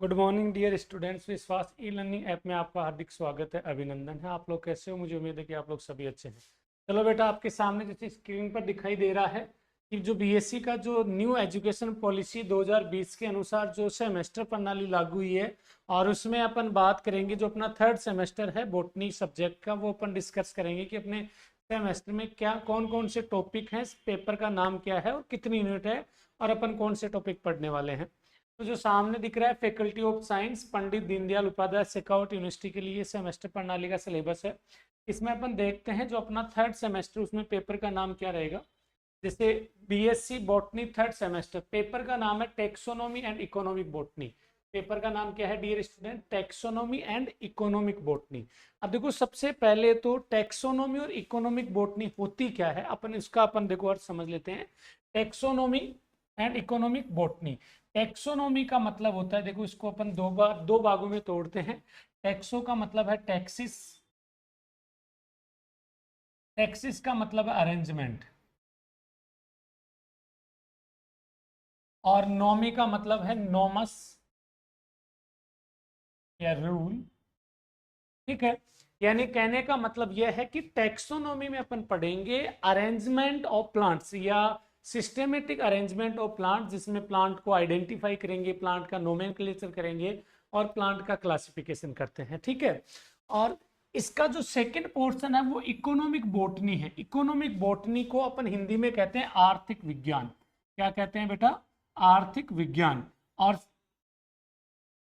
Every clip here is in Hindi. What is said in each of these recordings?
Good morning dear students. विश्वास ई लर्निंग ऐप में आपका हार्दिक स्वागत है, अभिनंदन है। आप लोग कैसे हो? मुझे उम्मीद है कि आप लोग सभी अच्छे हैं। चलो बेटा, आपके सामने जैसे स्क्रीन पर दिखाई दे रहा है कि जो बीएससी का जो न्यू एजुकेशन पॉलिसी 2020 के अनुसार जो सेमेस्टर प्रणाली लागू हुई है, और उसमें अपन बात करेंगे जो अपना थर्ड सेमेस्टर है बॉटनी सब्जेक्ट का, वो अपन डिस्कस करेंगे कि अपने सेमेस्टर में क्या कौन कौन से टॉपिक हैं, पेपर का नाम क्या है और कितनी यूनिट है, और अपन कौन से टॉपिक पढ़ने वाले हैं। तो जो सामने दिख रहा है faculty of science Pandit Deendayal Upadhyay Shekhawat university के लिए सेमेस्टर प्रणाली का सिलेबस है। इसमें अपन देखते हैं जो अपना थर्ड सेमेस्टर, उसमें पेपर का नाम क्या रहेगा। जैसे BSc botany third semester, paper का नाम है taxonomy and economic botany. Paper का नाम क्या है dear student? Taxonomy and economic botany. अब देखो, सबसे पहले तो टेक्सोनॉमी और इकोनॉमिक बॉटनी होती क्या है, अपन इसका अपन देखो अर्थ समझ लेते हैं। Taxonomy and economic botany. Taxonomy का मतलब होता है, देखो इसको अपन दो भागों में तोड़ते हैं। टेक्सो का मतलब है टैक्सिस, टैक्सिस का मतलब है अरेंजमेंट, और नॉमी का मतलब है नॉमस या रूल। ठीक है, यानी कहने का मतलब यह है कि टैक्सोनॉमी में अपन पढ़ेंगे अरेंजमेंट ऑफ प्लांट्स या सिस्टेमेटिक अरेंजमेंट ऑफ प्लांट, जिसमें प्लांट को आइडेंटिफाई करेंगे, प्लांट का नोमेनक्लेचर करेंगे और प्लांट का क्लासिफिकेशन करते हैं। ठीक है, और इसका जो सेकंड पोर्शन है वो इकोनॉमिक बॉटनी है। इकोनॉमिक बॉटनी को अपन हिंदी में कहते हैं आर्थिक विज्ञान। क्या कहते हैं बेटा? आर्थिक विज्ञान। और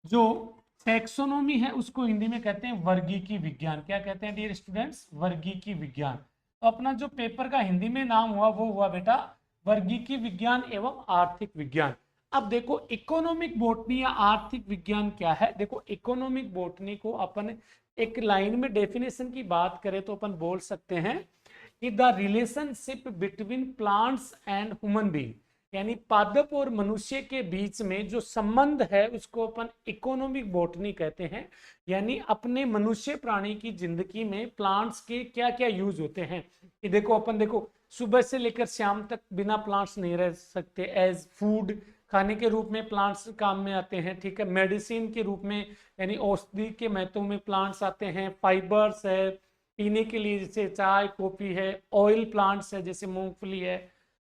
जो टैक्सोनॉमी है उसको हिंदी में कहते हैं वर्गीकी विज्ञान। क्या कहते हैं डियर स्टूडेंट्स? वर्गीकी विज्ञान। तो अपना जो पेपर का हिंदी में नाम हुआ वो हुआ बेटा वर्गीकी विज्ञान एवं आर्थिक विज्ञान। अब देखो, इकोनॉमिक बॉटनी या आर्थिक विज्ञान क्या है। देखो, इकोनॉमिक बॉटनी को अपन एक लाइन में डेफिनेशन की बात करें तो अपन बोल सकते हैं कि the relationship between plants and human being, यानी पादप और मनुष्य के बीच में जो संबंध है उसको अपन इकोनॉमिक बॉटनी कहते हैं। यानी अपने मनुष्य प्राणी की जिंदगी में प्लांट्स के क्या क्या यूज होते हैं। कि देखो, अपन देखो सुबह से लेकर शाम तक बिना प्लांट्स नहीं रह सकते। एज फूड, खाने के रूप में प्लांट्स काम में आते हैं। ठीक है, मेडिसिन के रूप में यानी औषधि के महत्व में प्लांट्स आते हैं। फाइबर्स है पीने के लिए, जैसे चाय कॉफी है। ऑयल प्लांट्स है जैसे मूंगफली है,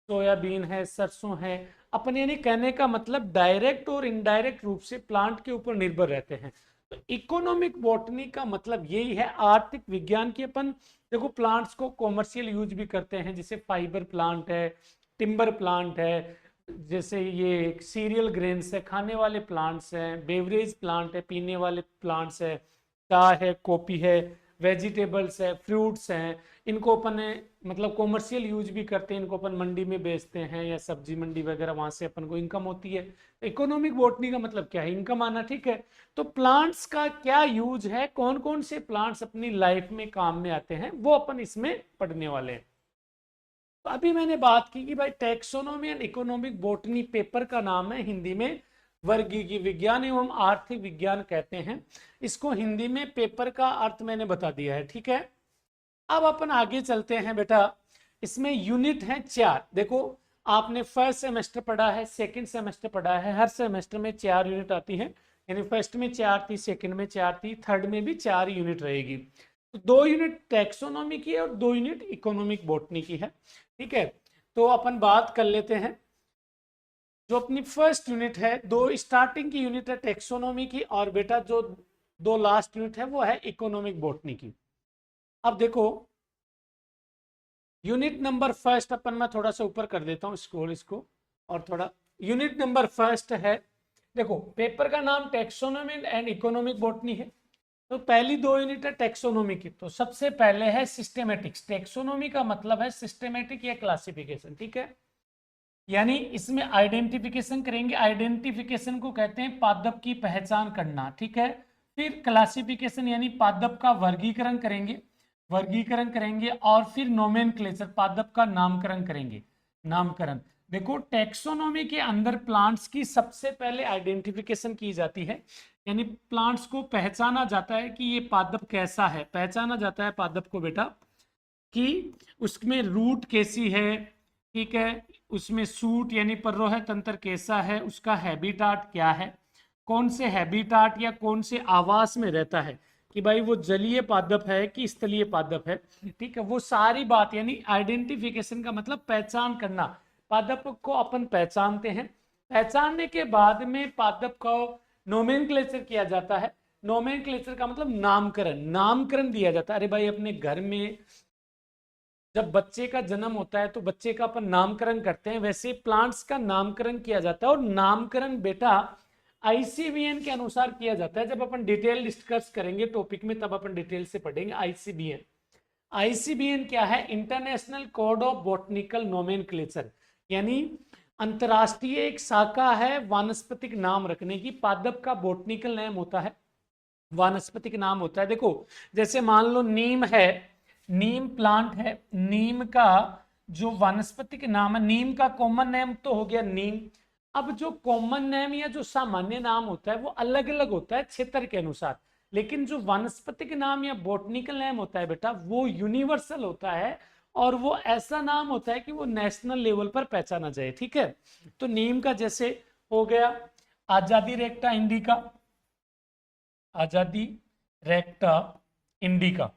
सोयाबीन है, सरसों है। अपन यानी कहने का मतलब डायरेक्ट और इनडायरेक्ट रूप से प्लांट के ऊपर निर्भर रहते हैं। तो इकोनॉमिक बॉटनी का मतलब यही है, आर्थिक विज्ञान की। अपन देखो प्लांट्स को कॉमर्शियल यूज भी करते हैं, जैसे फाइबर प्लांट है, टिम्बर प्लांट है, जैसे ये सीरियल ग्रेन्स है, खाने वाले प्लांट्स हैं, बेवरेज प्लांट है, पीने वाले प्लांट्स है, चाय है, कॉफी है, वेजिटेबल्स है, फ्रूट्स हैं। इनको अपन मतलब कॉमर्शियल यूज भी करते हैं, इनको अपन मंडी में बेचते हैं या सब्जी मंडी वगैरह, वहां से अपन को इनकम होती है। इकोनॉमिक बॉटनी का मतलब क्या है? इनकम आना। ठीक है, तो प्लांट्स का क्या यूज है, कौन कौन से प्लांट्स अपनी लाइफ में काम में आते हैं, वो अपन इसमें पढ़ने वाले हैं। तो अभी मैंने बात की कि भाई taxonomy and economic botany paper का नाम है, हिंदी में वर्गीकी विज्ञान एवं आर्थिक विज्ञान कहते हैं इसको। हिंदी में पेपर का अर्थ मैंने बता दिया है। ठीक है, अब अपन आगे चलते हैं बेटा। इसमें यूनिट है 4। देखो, आपने फर्स्ट सेमेस्टर पढ़ा है, सेकंड सेमेस्टर पढ़ा है, हर सेमेस्टर में 4 यूनिट आती है। यानी फर्स्ट में 4 थी, सेकंड में 4 थी, थर्ड में भी 4 यूनिट रहेगी। तो 2 यूनिट टैक्सोनॉमी की है और 2 यूनिट इकोनॉमिक बॉटनी की है। ठीक है, तो अपन बात कर लेते हैं। जो अपनी फर्स्ट यूनिट है, 2 स्टार्टिंग की यूनिट है टैक्सोनॉमी की, और बेटा जो 2 लास्ट यूनिट है वो है इकोनॉमिक बॉटनी की। अब देखो, यूनिट नंबर फर्स्ट अपन, मैं थोड़ा सा ऊपर कर देता हूँ स्क्रॉल इसको, और थोड़ा यूनिट नंबर फर्स्ट है। देखो, पेपर का नाम टैक्सोनॉमी एंड इकोनॉमिक बॉटनी है। तो पहली 2 यूनिट है टैक्सोनॉमी की। तो सबसे पहले है सिस्टेमेटिक्स। टैक्सोनॉमी का मतलब है सिस्टेमेटिक या क्लासिफिकेशन। ठीक है, यानी इसमें आइडेंटिफिकेशन करेंगे। आइडेंटिफिकेशन को कहते हैं पादप की पहचान करना। ठीक है, फिर क्लासिफिकेशन यानी पादप का वर्गीकरण करेंगे, वर्गीकरण करेंगे, और फिर नोमेनक्लेचर पादप का नामकरण करेंगे, नामकरण। देखो, टैक्सोनॉमी के अंदर प्लांट्स की सबसे पहले आइडेंटिफिकेशन की जाती है, यानी प्लांट्स को पहचाना जाता है कि ये पादप कैसा है। पहचाना जाता है पादप को बेटा कि उसमें रूट कैसी है। ठीक है, उसमें सूट यानी पर्रोह तंत्र कैसा है, उसका हैबिटाट क्या है, कौन से हैबिटाट या कौन से आवास में रहता है, कि भाई वो जलीय पादप है कि स्थलीय पादप है, ठीक है। वो सारी बात यानी आइडेंटिफिकेशन का मतलब पहचान करना, पादप को अपन पहचानते हैं, पहचानने के बाद में पादप को नोमेनक्लेचर किया जाता है। नोमेनक्लेचर का मतलब नामकरण, नामकरण दिया जाता है। अरे भाई अपने घर में जब बच्चे का जन्म होता है तो बच्चे का अपन नामकरण करते हैं, वैसे प्लांट्स का नामकरण किया जाता है। और नामकरण बेटा आईसीबीएन के अनुसार किया जाता है। जब अपन डिटेल डिस्कस करेंगे टॉपिक में तब अपन डिटेल से पढ़ेंगे आईसीबीएन। आईसीबीएन क्या है? International code of botanical nomenclature, यानी अंतरराष्ट्रीय एक शाखा है वानस्पतिक नाम रखने की। पादप का बॉटनिकल नेम होता है, वानस्पतिक नाम होता है। देखो जैसे मान लो नीम है, नीम प्लांट है, नीम का जो वानस्पतिक नाम है, नीम का कॉमन नेम तो हो गया नीम। अब जो कॉमन नेम या जो सामान्य नाम होता है वो अलग अलग होता है क्षेत्र के अनुसार, लेकिन जो वानस्पतिक नाम या बॉटनिकल नेम होता है बेटा वो यूनिवर्सल होता है, और वो ऐसा नाम होता है कि वो नेशनल लेवल पर पहचाना जाए, ठीक है। तो नीम का जैसे हो गया आजादी रेक्टा इंडिका, आजादी रेक्टा इंडिका,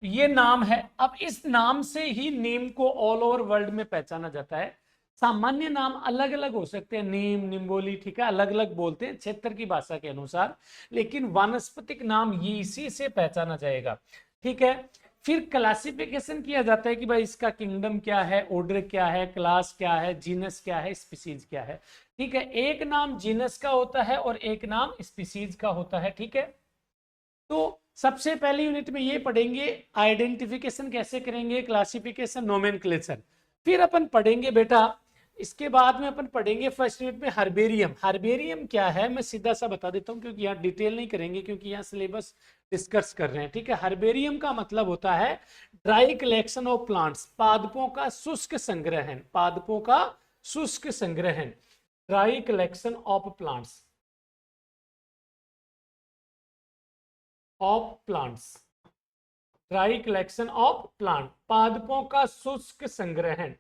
ये नाम है। अब इस नाम से ही नीम को ऑल ओवर वर्ल्ड में पहचाना जाता है। सामान्य नाम अलग अलग हो सकते हैं, नीम, निम्बोली, ठीक है, अलग अलग बोलते हैं क्षेत्र की भाषा के अनुसार, लेकिन वानस्पतिक नाम ये इसी से पहचाना जाएगा, ठीक है। फिर क्लासिफिकेशन किया जाता है कि भाई इसका किंगडम क्या है, ऑर्डर क्या है, क्लास क्या है, जीनस क्या है, स्पीसीज क्या है, ठीक है। एक नाम जीनस का होता है और एक नाम स्पीसीज का होता है, ठीक है। तो सबसे पहली यूनिट में ये पढ़ेंगे आइडेंटिफिकेशन कैसे करेंगे, क्लासिफिकेशन, नोमेनक्लेचर। फिर अपन पढ़ेंगे बेटा, इसके बाद में अपन पढ़ेंगे फर्स्ट यूनिट में हर्बेरियम। हर्बेरियम क्या है मैं सीधा सा बता देता हूं, क्योंकि यहाँ डिटेल नहीं करेंगे क्योंकि यहाँ सिलेबस डिस्कस कर रहे हैं, ठीक है। हर्बेरियम का मतलब होता है ड्राई कलेक्शन ऑफ प्लांट्स, पादपों का शुष्क संग्रहण, पादपों का शुष्क संग्रहण, dry collection of plants, of plants, dry collection of plant, पादपों का शुष्क संग्रहण।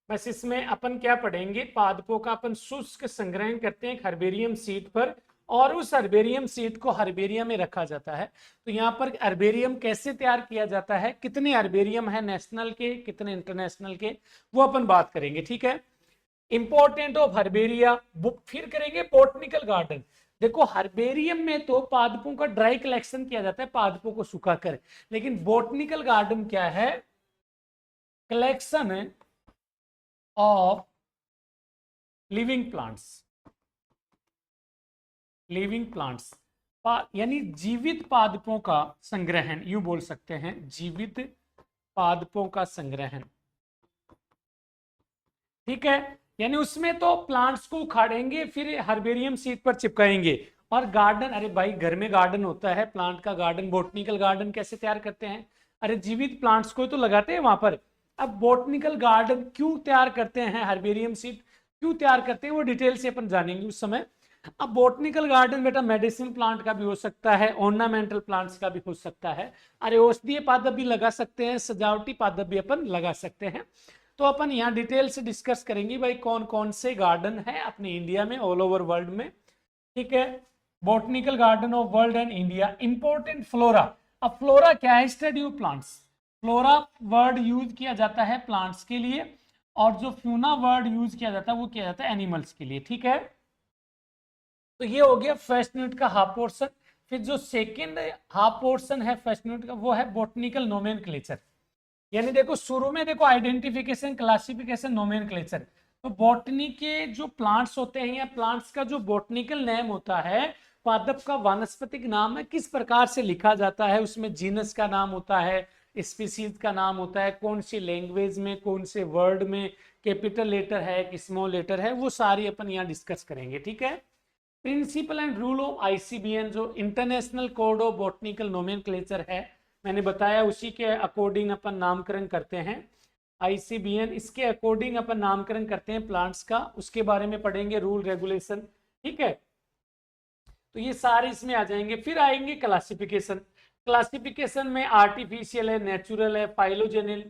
बस इसमें अपन क्या पढ़ेंगे, पादपों का अपन शुष्क संग्रहण करते हैं हर्बेरियम सीट पर, और उस हर्बेरियम सीट को हर्बेरियम में रखा जाता है। तो यहाँ पर हर्बेरियम कैसे तैयार किया जाता है, कितने हर्बेरियम है नेशनल के, कितने इंटरनेशनल के, वो अपन बात करेंगे, ठीक है। इंपॉर्टेंट ऑफ हर्बेरिया, फिर करेंगे बोटनिकल गार्डन। देखो हर्बेरियम में तो पादपों का ड्राई कलेक्शन किया जाता है, पादपों को सुखाकर, लेकिन बोटनिकल गार्डन क्या है, collection of living plants, living plants, यानी जीवित पादपों का संग्रहण, यूं बोल सकते हैं जीवित पादपों का संग्रहण, ठीक है। यानी उसमें तो प्लांट्स को उखाड़ेंगे फिर हर्बेरियम सीट पर चिपकाएंगे। और गार्डन, अरे भाई घर में गार्डन होता है, प्लांट का गार्डन, बोटनिकल गार्डन कैसे तैयार करते हैं, अरे जीवित प्लांट्स को तो लगाते हैं वहां पर। अब बोटनिकल गार्डन क्यों तैयार करते हैं, हर्बेरियम सीट क्यों तैयार करते हैं, वो डिटेल से अपन जानेंगे उस समय। अब बोटनिकल गार्डन बेटा मेडिसिन प्लांट का भी हो सकता है, ऑर्नामेंटल प्लांट्स का भी हो सकता है, अरे औषधीय पादप भी लगा सकते हैं, सजावटी पादप भी अपन लगा सकते हैं। तो अपन यहाँ डिटेल से डिस्कस करेंगे भाई कौन कौन से गार्डन है अपने इंडिया में, ऑल ओवर वर्ल्ड में, ठीक है। Botanical garden of world and India. Important flora, अब फ्लोरा क्या है, study of plants. Flora word use किया जाता है प्लांट्स के लिए, और जो फ्यूना वर्ड यूज किया जाता है वो किया जाता है एनिमल्स के लिए, ठीक है। तो ये हो गया फर्स्ट यूनिट का हाफ पोर्शन। फिर जो सेकेंड हाफ पोर्शन है फर्स्ट यूनिट का वो है बॉटनिकल नोमेनक्लेचर। यानी देखो शुरू में देखो आइडेंटिफिकेशन, क्लासिफिकेशन, नोमेनक्लेचर। तो बॉटनी के जो प्लांट्स होते हैं या प्लांट्स का जो बॉटनिकल नेम होता है, पादप का वानस्पतिक नाम है, किस प्रकार से लिखा जाता है, उसमें जीनस का नाम होता है, स्पीसीज का नाम होता है, कौन सी लैंग्वेज में, कौन से वर्ड में कैपिटल लेटर है कि स्मॉल लेटर है, वो सारी अपन यहाँ डिस्कस करेंगे, ठीक है। Principle and rule of ICBN, जो international code of botanical nomenclature है, मैंने बताया उसी के अकॉर्डिंग अपन नामकरण करते हैं। आईसीबीएन, इसके अकॉर्डिंग अपन नामकरण करते हैं प्लांट्स का, उसके बारे में पढ़ेंगे, रूल रेगुलेशन, ठीक है। तो ये सारे इसमें आ जाएंगे। फिर आएंगे क्लासिफिकेशन। क्लासिफिकेशन में आर्टिफिशियल है, नेचुरल है, फाइलोजेनिक,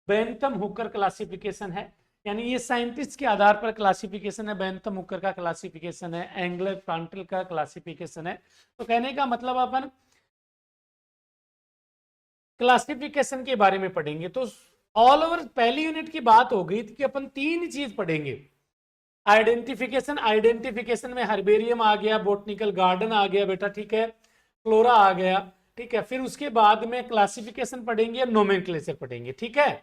बेंथम हुकर क्लासिफिकेशन है। यानी ये साइंटिस्ट के आधार पर क्लासिफिकेशन है, बेंथम मुकर का क्लासिफिकेशन है, एंगलर प्लांटल का क्लासिफिकेशन है। तो कहने का मतलब अपन क्लासिफिकेशन के बारे में पढ़ेंगे। तो ऑल ओवर पहली यूनिट की बात हो गई थी कि अपन तीन चीज पढ़ेंगे। आइडेंटिफिकेशन, आइडेंटिफिकेशन में हर्बेरियम आ गया, बोटनिकल गार्डन आ गया बेटा, ठीक है, फ्लोरा आ गया, ठीक है। फिर उसके बाद में क्लासिफिकेशन पढ़ेंगे, नोमेनक्लेचर पढ़ेंगे, ठीक है।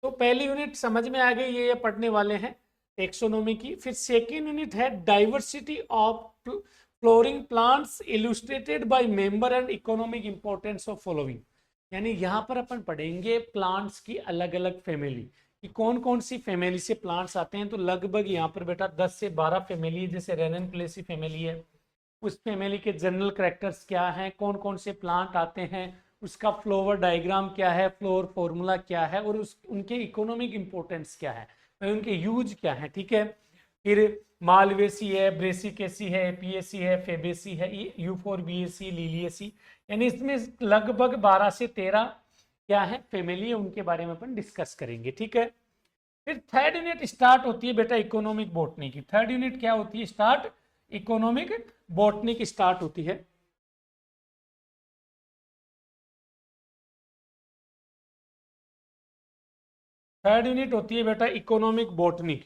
तो पहली यूनिट समझ में आ गई, ये पढ़ने वाले हैं टेक्सोनोमी की। फिर सेकेंड यूनिट है diversity of flooring plants illustrated by member and economic importance of following. यानी यहाँ पर अपन पढ़ेंगे प्लांट्स की अलग अलग फैमिली कि कौन कौन सी फैमिली से प्लांट्स आते हैं। तो लगभग यहाँ पर बेटा 10 से 12 फैमिली है। जैसे रेननप्लेसी फैमिली है, उस फैमिली के जनरल कैरेक्टर्स क्या हैं, कौन कौन से प्लांट आते हैं, उसका फ्लोवर डायग्राम क्या है, फ्लोर फॉर्मूला क्या है, और उस उनके इकोनॉमिक इंपोर्टेंस क्या है, उनके यूज क्या है, ठीक है। फिर मालवेसी है, ब्रेसिकेसी है, एपीएसी है, फेबेसी है, यूफोरबिएसी, लिलियसी। यानी इसमें लगभग 12 से 13 क्या है फैमिली है, उनके बारे में अपन डिस्कस करेंगे, ठीक है। फिर थर्ड यूनिट स्टार्ट होती है बेटा इकोनॉमिक बॉटनी की। थर्ड यूनिट क्या होती है स्टार्ट? इकोनॉमिक बॉटनी की स्टार्ट होती है। थर्ड यूनिट होती है बेटा इकोनॉमिक बॉटनी।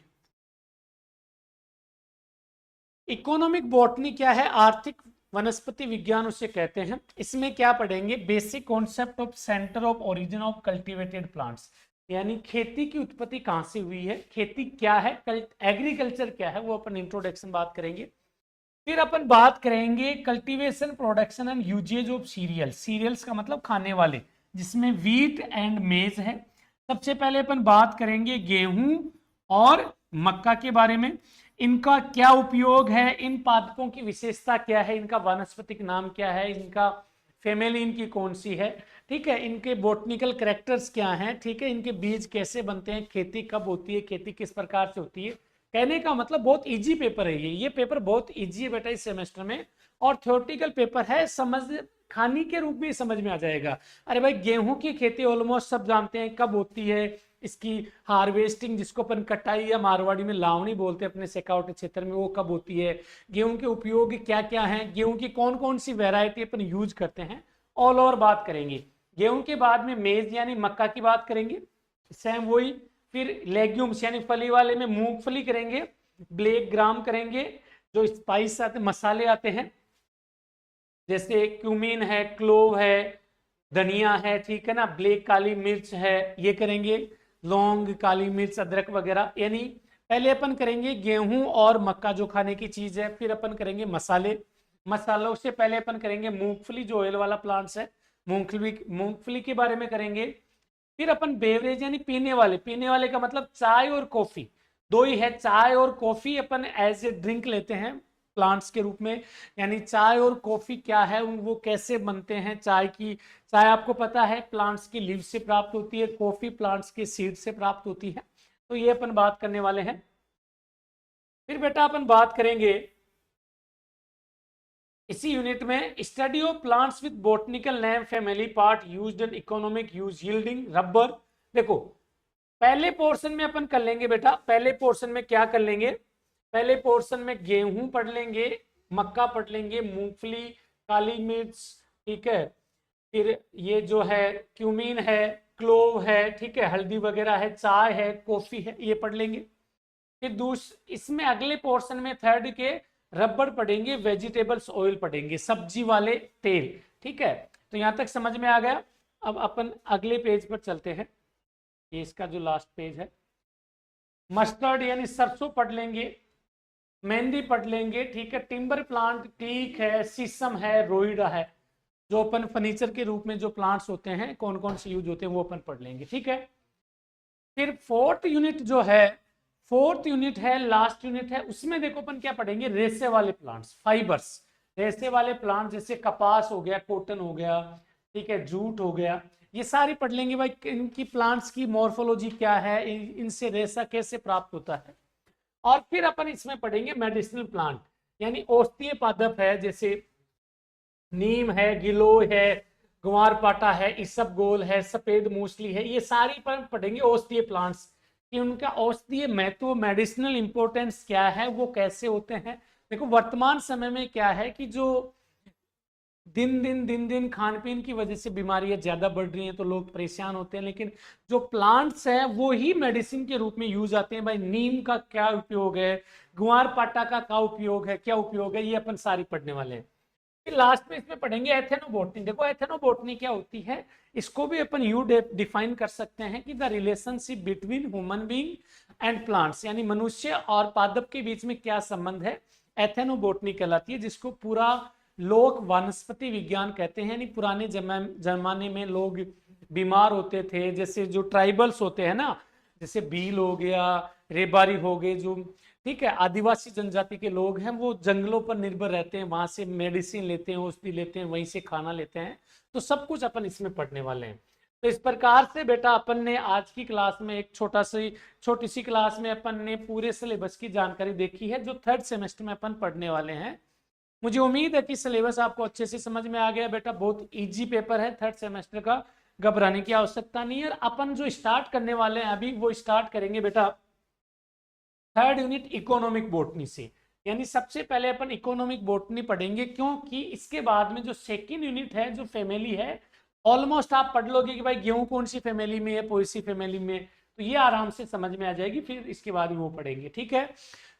इकोनॉमिक बॉटनी क्या है? आर्थिक वनस्पति विज्ञान उसे कहते हैं। इसमें क्या पढ़ेंगे? Basic concept of centre of origin of cultivated plants, यानी खेती की उत्पत्ति कहां से हुई है, खेती क्या है, एग्रीकल्चर क्या है, वो अपन इंट्रोडक्शन बात करेंगे। फिर अपन बात करेंगे cultivation, production and uses of cereal. Cereals का मतलब खाने वाले, जिसमें वीट एंड मेज है। सबसे पहले अपन बात करेंगे गेहूं और मक्का के बारे में। इनका क्या उपयोग है, इन पादपों की विशेषता क्या है, इनका वानस्पतिक नाम क्या है, इनका फैमिली इनकी कौन सी है, ठीक है, इनके बोटनिकल कैरेक्टर्स क्या हैं, ठीक है, इनके बीज कैसे बनते हैं, खेती कब होती है, खेती किस प्रकार से होती है। कहने का मतलब बहुत इजी पेपर है ये पेपर बहुत इजी है बेटा इस सेमेस्टर में। और थ्योरेटिकल पेपर है, समझ खानी के रूप में समझ में आ जाएगा। अरे भाई गेहूं की खेती ऑलमोस्ट सब जानते हैं कब होती है, इसकी हार्वेस्टिंग जिसको अपन कटाई या मारवाड़ी में लावणी बोलते हैं अपने शेखावटी क्षेत्र में, वो कब होती है, गेहूं के उपयोग क्या क्या हैं, गेहूं की कौन कौन सी वेरायटी अपन यूज करते हैं, ऑल ओवर बात करेंगे। गेहूं के बाद में मेज यानी मक्का की बात करेंगे, सेम वही। फिर लेग्यूम्स यानी फली वाले में मूंगफली करेंगे, ब्लैक ग्राम करेंगे, जो स्पाइस आते मसाले आते हैं, जैसे क्यूमीन है, क्लोव है, धनिया है, ठीक है ना, ब्लैक काली मिर्च है, ये करेंगे, लौंग, काली मिर्च, अदरक वगैरह। यानी पहले अपन करेंगे गेहूं और मक्का जो खाने की चीज है, फिर अपन करेंगे मसाले, मसालों से पहले अपन करेंगे मूंगफली जो ऑयल वाला प्लांट्स है, मूंगफली मूंगफली के बारे में करेंगे। फिर अपन बेवरेज यानी पीने वाले, पीने वाले का मतलब चाय और कॉफी, दो ही है, चाय और कॉफी अपन एज ए ड्रिंक लेते हैं प्लांट्स के रूप में। यानी चाय और कॉफी क्या है, वो कैसे बनते हैं। चाय आपको पता है प्लांट्स की लीव से प्राप्त होती है, कॉफी प्लांट्स के सीड से प्राप्त होती है। तो ये अपन बात करने वाले हैं। फिर बेटा अपन बात करेंगे इसी यूनिट में study of plants with botanical name family part used in economic use yielding rubber. देखो पहले पोर्शन में अपन कर लेंगे बेटा, पहले पोर्शन में क्या कर लेंगे, पहले पोर्शन में गेहूं पढ़ लेंगे, मक्का पढ़ लेंगे, मूंगफली, काली मिर्च, ठीक है, फिर ये जो है क्यूमीन है, क्लोव है, ठीक है, हल्दी वगैरह है, चाय है, कॉफी है, ये पढ़ लेंगे। फिर इसमें अगले पोर्शन में थर्ड के रबर पढ़ेंगे, वेजिटेबल्स ऑयल पढ़ेंगे, सब्जी वाले तेल, ठीक है। तो यहां तक समझ में आ गया। अब अपन अगले पेज पर चलते हैं, ये इसका जो लास्ट पेज है। मस्टर्ड यानी सरसों पढ़ लेंगे, मेहंदी पढ़ लेंगे, ठीक है, टिम्बर प्लांट, टीक है, शीशम है, रोइडा है, जो अपन फर्नीचर के रूप में जो प्लांट्स होते हैं कौन कौन से यूज होते हैं वो अपन पढ़ लेंगे, ठीक है। फिर फोर्थ यूनिट जो है, फोर्थ यूनिट है, लास्ट यूनिट है, उसमें देखो अपन क्या पढ़ेंगे, रेशे वाले प्लांट्स, फाइबर्स, रेशे वाले प्लांट जैसे कपास हो गया, कॉटन हो गया, ठीक है, जूट हो गया, ये सारी पढ़ लेंगे भाई। इनकी प्लांट्स की मॉर्फोलॉजी क्या है, इनसे रेशा कैसे प्राप्त होता है। और फिर अपन इसमें पढ़ेंगे मेडिसिनल प्लांट, यानी औषधीय पादप है, जैसे नीम है, गिलोय है, ग्वारपाठा है, इसबगोल है, सफेद मूसली है, ये सारी पर पढ़ेंगे औषधीय प्लांट्स कि उनका औषधीय महत्व, मेडिसिनल इंपॉर्टेंस क्या है, वो कैसे होते हैं। देखो वर्तमान समय में क्या है कि जो दिन दिन खान पीन की वजह से बीमारियां ज्यादा बढ़ रही हैं तो लोग परेशान होते हैं, लेकिन जो प्लांट्स हैं वो ही मेडिसिन के रूप में यूज आते हैं। भाई नीम का क्या उपयोग है, ग्वारपाठा का क्या उपयोग है, क्या उपयोग है, ये अपन सारी पढ़ने वाले हैं। फिर लास्ट में इसमें पढ़ेंगे एथेनोबोटनी। देखो एथेनोबोटनी क्या होती है, इसको भी अपन यू डिफाइन कर सकते हैं कि the relationship between human being and plants, यानी मनुष्य और पादप के बीच में क्या संबंध है, एथेनोबोटनी कहलाती है, जिसको पूरा लोक वनस्पति विज्ञान कहते हैं। यानी पुराने जमाने में लोग बीमार होते थे, जैसे जो ट्राइबल्स होते हैं ना, जैसे भील हो गया, रेबारी हो गए, जो ठीक है आदिवासी जनजाति के लोग हैं, वो जंगलों पर निर्भर रहते हैं, वहां से मेडिसिन लेते हैं, औषधि लेते हैं, वहीं से खाना लेते हैं। तो सब कुछ अपन इसमें पढ़ने वाले हैं। तो इस प्रकार से बेटा अपन ने आज की क्लास में एक छोटी सी क्लास में अपन ने पूरे सिलेबस की जानकारी देखी है जो थर्ड सेमेस्टर में अपन पढ़ने वाले हैं। मुझे उम्मीद है कि सिलेबस आपको अच्छे से समझ में आ गया बेटा। बहुत इजी पेपर है थर्ड सेमेस्टर का, घबराने की आवश्यकता नहीं है। अपन जो स्टार्ट करने वाले हैं अभी, वो स्टार्ट करेंगे बेटा थर्ड यूनिट इकोनॉमिक बोटनी से। यानी सबसे पहले अपन इकोनॉमिक बोटनी पढ़ेंगे, क्योंकि इसके बाद में जो सेकेंड यूनिट है, जो फैमिली है, ऑलमोस्ट आप पढ़ लोगे कि भाई गेहूं कौन सी फैमिली में है, पोएसी फैमिली में, तो ये आराम से समझ में आ जाएगी। फिर इसके बाद वो पढ़ेंगे, ठीक है।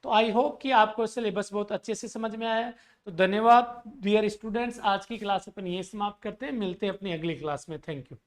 तो आई होप कि आपको सिलेबस बहुत अच्छे से समझ में आया है। तो धन्यवाद डियर स्टूडेंट्स, आज की क्लास अपन ये समाप्त करते हैं, मिलते हैं अपनी अगली क्लास में। Thank you.